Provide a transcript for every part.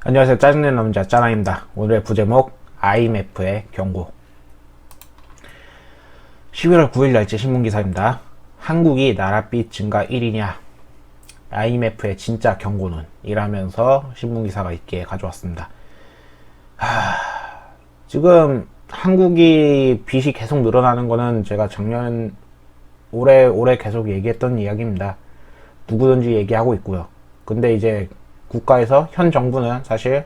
안녕하세요. 짜증내는 남자 짜랑입니다. 오늘의 부제목 IMF의 경고. 11월 9일 날짜 신문기사입니다. 한국이 나라빚 증가 1위냐, IMF의 진짜 경고는, 이라면서 신문기사가 있게 가져왔습니다. 지금 한국이 빚이 계속 늘어나는 거는 제가 올해 계속 얘기했던 이야기입니다. 누구든지 얘기하고 있고요. 근데 이제 국가에서 현 정부는 사실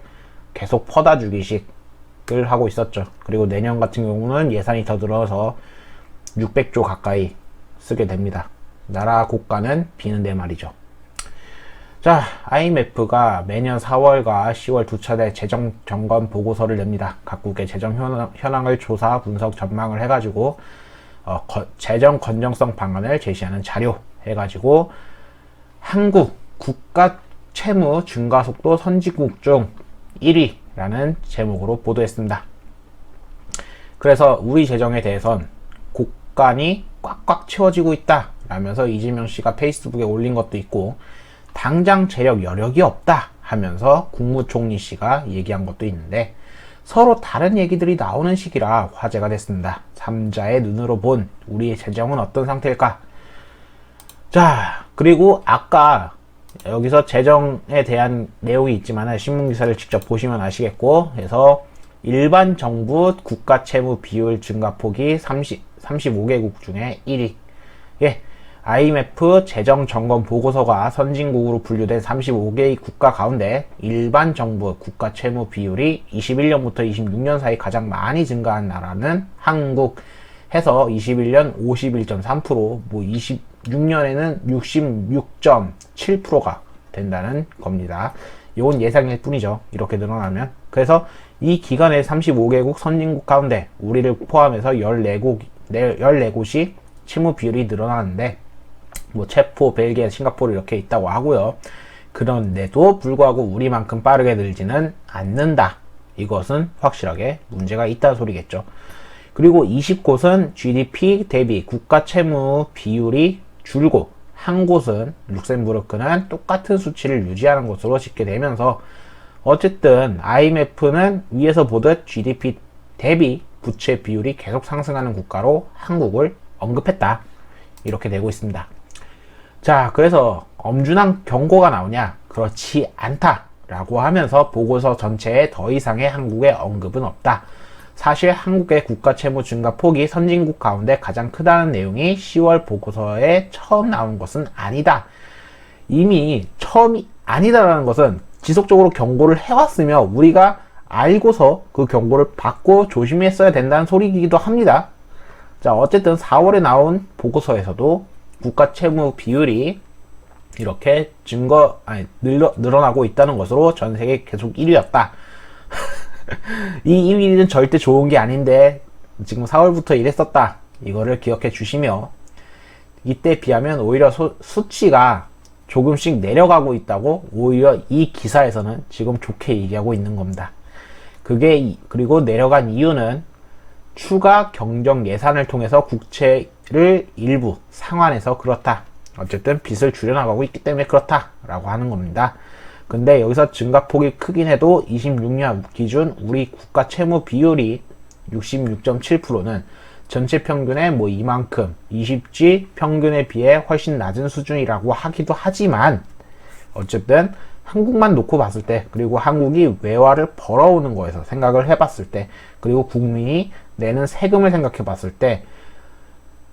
계속 퍼다 주기식을 하고 있었죠. 그리고 내년 같은 경우는 예산이 더 늘어서 600조 가까이 쓰게 됩니다. 나라 국가는 비는데 말이죠. 자, IMF가 매년 4월과 10월 두 차례 재정 점검 보고서를 냅니다. 각국의 재정 현황을 조사, 분석, 전망을 해가지고 재정 건전성 방안을 제시하는 자료 해가지고 한국 국가 채무 증가 속도 선진국 중 1위라는 제목으로 보도했습니다. 그래서 우리 재정에 대해선 국간이 꽉꽉 채워지고 있다 라면서 이재명 씨가 페이스북에 올린 것도 있고, 당장 재력 여력이 없다 하면서 국무총리 씨가 얘기한 것도 있는데, 서로 다른 얘기들이 나오는 시기라 화제가 됐습니다. 3자의 눈으로 본 우리의 재정은 어떤 상태일까? 자, 그리고 아까 여기서 재정에 대한 내용이 있지만 신문기사를 직접 보시면 아시겠고, 그래서 일반 정부 국가 채무 비율 증가폭이 35개국 중에 1위. 예, IMF 재정 점검 보고서가 선진국으로 분류된 35개의 국가 가운데 일반 정부 국가 채무 비율이 21년부터 26년 사이 가장 많이 증가한 나라는 한국 해서 21년 51.3%, 26년에는 66.7%가 된다는 겁니다. 이건 예상일 뿐이죠. 이렇게 늘어나면. 그래서 이 기간에 35개국 선진국 가운데 우리를 포함해서 14곳이 채무 비율이 늘어나는데, 체포, 벨기에, 싱가포르 이렇게 있다고 하고요. 그런데도 불구하고 우리만큼 빠르게 늘지는 않는다. 이것은 확실하게 문제가 있다는 소리겠죠. 그리고 20곳은 GDP 대비 국가 채무 비율이 줄고, 한 곳은 룩셈부르크는 똑같은 수치를 유지하는 것으로 집계되면서, 어쨌든 IMF는 위에서 보듯 GDP 대비 부채 비율이 계속 상승하는 국가로 한국을 언급했다. 이렇게 되고 있습니다. 자, 그래서 엄중한 경고가 나오냐? 그렇지 않다 라고 하면서 보고서 전체에 더 이상의 한국의 언급은 없다. 사실 한국의 국가 채무 증가 폭이 선진국 가운데 가장 크다는 내용이 10월 보고서에 처음 나온 것은 아니다. 이미 처음이 아니다라는 것은 지속적으로 경고를 해왔으며 우리가 알고서 그 경고를 받고 조심했어야 된다는 소리이기도 합니다. 자, 어쨌든 4월에 나온 보고서에서도 국가 채무 비율이 이렇게 늘어나고 있다는 것으로 전 세계 계속 1위였다. 이 1위는 절대 좋은 게 아닌데 지금 4월부터 이랬었다. 이거를 기억해 주시며, 이때 비하면 오히려 수치가 조금씩 내려가고 있다고 오히려 이 기사에서는 지금 좋게 얘기하고 있는 겁니다. 그리고 내려간 이유는 추가 경정 예산을 통해서 국채를 일부 상환해서 그렇다. 어쨌든 빚을 줄여나가고 있기 때문에 그렇다라고 하는 겁니다. 근데 여기서 증가폭이 크긴 해도 26년 기준 우리 국가 채무 비율이 66.7%는 전체 평균의 이만큼 20G 평균에 비해 훨씬 낮은 수준이라고 하기도 하지만, 어쨌든 한국만 놓고 봤을 때, 그리고 한국이 외화를 벌어오는 거에서 생각을 해봤을 때, 그리고 국민이 내는 세금을 생각해 봤을 때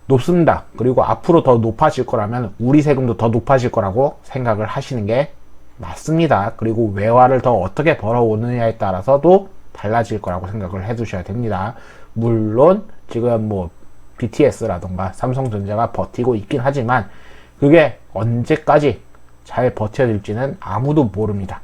높습니다. 그리고 앞으로 더 높아질 거라면 우리 세금도 더 높아질 거라고 생각을 하시는 게 맞습니다. 그리고 외화를 더 어떻게 벌어오느냐에 따라서도 달라질 거라고 생각을 해 두셔야 됩니다. 물론 지금 BTS라던가 삼성전자가 버티고 있긴 하지만 그게 언제까지 잘 버텨질지는 아무도 모릅니다.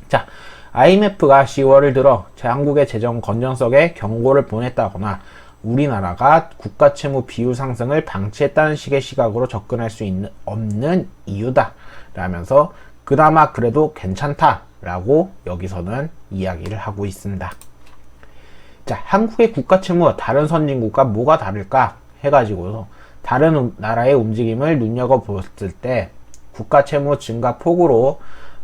자, IMF가 10월을 들어 한국의 재정 건전성에 경고를 보냈다거나 우리나라가 국가 채무 비율 상승을 방치했다는 식의 시각으로 접근할 수 없는 이유다 라면서 그나마 그래도 괜찮다 라고 여기서는 이야기를 하고 있습니다. 자, 한국의 국가 채무와 다른 선진국과 뭐가 다를까 해가지고 다른 나라의 움직임을 눈여겨보았을 때 국가 채무 증가 폭으로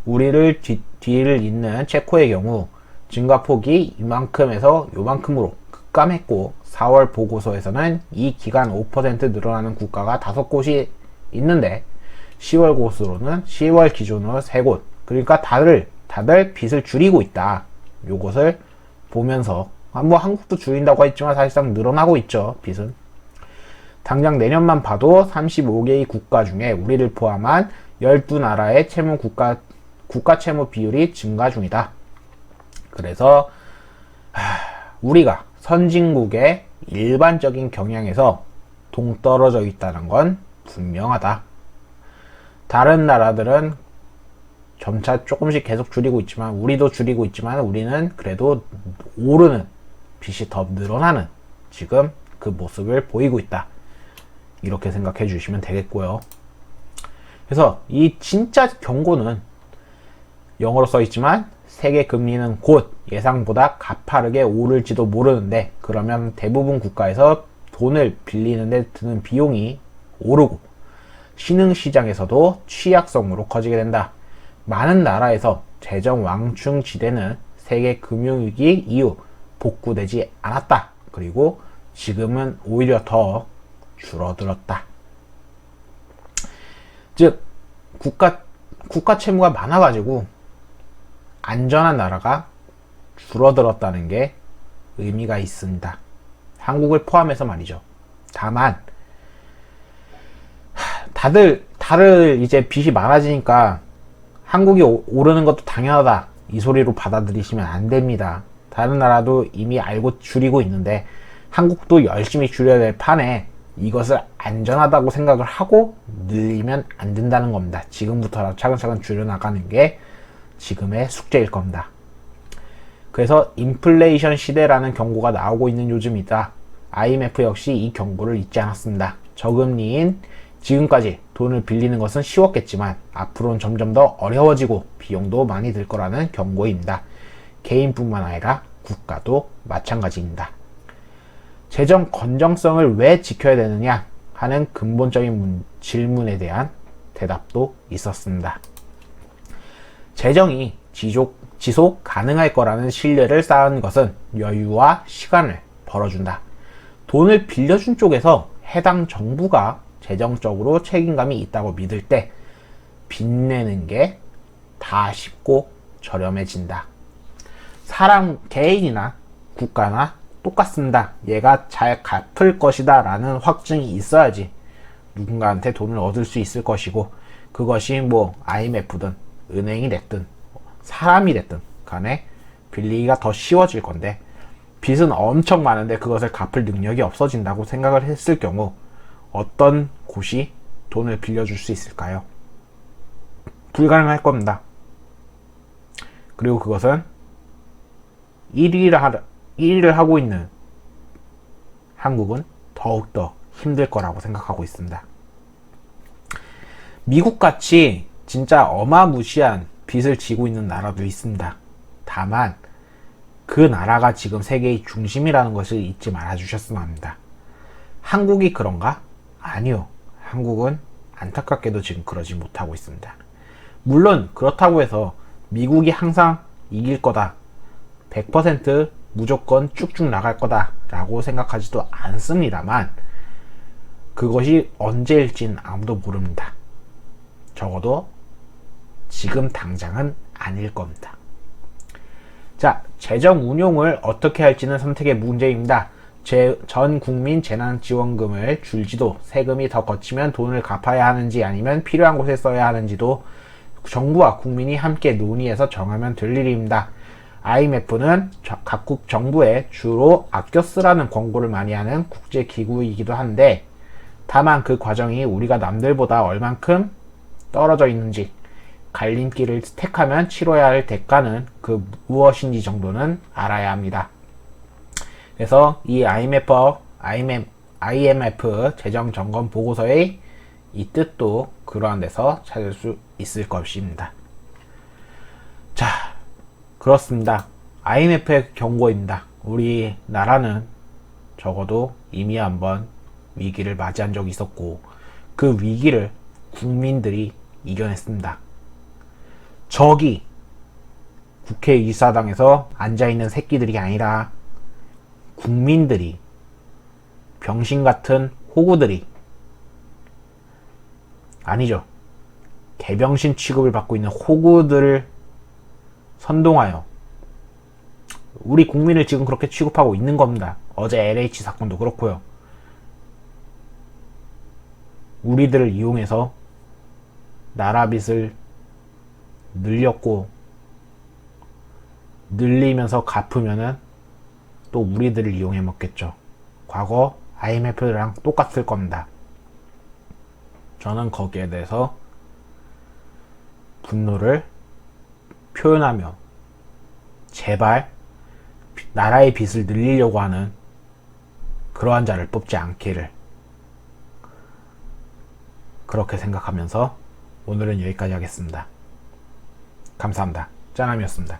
우리를 뒤를 잇는 체코의 경우 증가폭이 이만큼에서 요만큼으로 급감했고 4월 보고서에서는 이 기간 5% 늘어나는 국가가 5곳이 있는데 10월 고수로는 10월 기준으로 3곳, 그러니까 다들 빚을 줄이고 있다. 요것을 보면서 뭐 한국도 줄인다고 했지만 사실상 늘어나고 있죠, 빚은. 당장 내년만 봐도 35개의 국가 중에 우리를 포함한 12나라의 국가 채무 비율이 증가 중이다. 그래서 우리가 선진국의 일반적인 경향에서 동떨어져 있다는 건 분명하다. 다른 나라들은 점차 조금씩 계속 줄이고 있지만 우리도 줄이고 있지만 우리는 그래도 오르는 빚이 더 늘어나는 지금 그 모습을 보이고 있다. 이렇게 생각해 주시면 되겠고요. 그래서 이 진짜 경고는 영어로 써 있지만 세계 금리는 곧 예상보다 가파르게 오를지도 모르는데, 그러면 대부분 국가에서 돈을 빌리는데 드는 비용이 오르고 신흥시장에서도 취약성으로 커지게 된다. 많은 나라에서 재정 왕충지대는 세계 금융위기 이후 복구되지 않았다. 그리고 지금은 오히려 더 줄어들었다. 즉 국가 채무가 많아가지고 안전한 나라가 줄어들었다는 게 의미가 있습니다. 한국을 포함해서 말이죠. 다만 다들 이제 빚이 많아지니까 한국이 오르는 것도 당연하다, 이 소리로 받아들이시면 안 됩니다. 다른 나라도 이미 알고 줄이고 있는데 한국도 열심히 줄여야 될 판에 이것을 안전하다고 생각을 하고 늘리면 안 된다는 겁니다. 지금부터 차근차근 줄여나가는 게 지금의 숙제일 겁니다. 그래서 인플레이션 시대라는 경고가 나오고 있는 요즘이다. IMF 역시 이 경고를 잊지 않았습니다. 저금리인 지금까지 돈을 빌리는 것은 쉬웠겠지만 앞으로는 점점 더 어려워지고 비용도 많이 들 거라는 경고입니다. 개인뿐만 아니라 국가도 마찬가지입니다. 재정 건전성을 왜 지켜야 되느냐 하는 근본적인 질문에 대한 대답도 있었습니다. 재정이 지속 가능할 거라는 신뢰를 쌓은 것은 여유와 시간을 벌어준다. 돈을 빌려준 쪽에서 해당 정부가 재정적으로 책임감이 있다고 믿을 때 빚내는 게 다 쉽고 저렴해진다. 사람, 개인이나 국가나 똑같습니다. 얘가 잘 갚을 것이다 라는 확증이 있어야지 누군가한테 돈을 얻을 수 있을 것이고, 그것이 뭐 IMF든 은행이 됐든 사람이 됐든 간에 빌리기가 더 쉬워질 건데, 빚은 엄청 많은데 그것을 갚을 능력이 없어진다고 생각을 했을 경우 어떤 곳이 돈을 빌려줄 수 있을까요? 불가능할 겁니다. 그리고 그것은 1위를 하고 있는 한국은 더욱더 힘들 거라고 생각하고 있습니다. 미국같이 진짜 어마무시한 빚을 지고 있는 나라도 있습니다. 다만 그 나라가 지금 세계의 중심이라는 것을 잊지 말아 주셨으면 합니다. 한국이 그런가? 아니요. 한국은 안타깝게도 지금 그러지 못하고 있습니다. 물론 그렇다고 해서 미국이 항상 이길 거다, 100% 무조건 쭉쭉 나갈 거다 라고 생각하지도 않습니다만, 그것이 언제일진 아무도 모릅니다. 적어도 지금 당장은 아닐 겁니다. 자, 재정 운용을 어떻게 할지는 선택의 문제입니다. 전 국민 재난지원금을 줄지도, 세금이 더 거치면 돈을 갚아야 하는지 아니면 필요한 곳에 써야 하는지도 정부와 국민이 함께 논의해서 정하면 될 일입니다. IMF는 각국 정부에 주로 아껴 쓰라는 권고를 많이 하는 국제기구이기도 한데, 다만 그 과정이 우리가 남들보다 얼만큼 떨어져 있는지, 갈림길을 택하면 치러야 할 대가는 그 무엇인지 정도는 알아야 합니다. 그래서 이 IMF 재정 점검 보고서의 이 뜻도 그러한 데서 찾을 수 있을 것입니다. 자, 그렇습니다. IMF의 경고입니다. 우리나라는 적어도 이미 한번 위기를 맞이한 적이 있었고 그 위기를 국민들이 이겨냈습니다. 저기 국회 일사당에서 앉아있는 새끼들이 아니라 국민들이, 병신 같은 호구들이, 아니죠, 개병신 취급을 받고 있는 호구들을 선동하여 우리 국민을 지금 그렇게 취급하고 있는 겁니다. 어제 LH 사건도 그렇고요. 우리들을 이용해서 나라 빚을 늘렸고, 늘리면서 갚으면은 또 우리들을 이용해 먹겠죠. 과거 IMF랑 똑같을 겁니다. 저는 거기에 대해서 분노를 표현하며 제발 나라의 빚을 늘리려고 하는 그러한 자를 뽑지 않기를, 그렇게 생각하면서 오늘은 여기까지 하겠습니다. 감사합니다. 짠함이었습니다.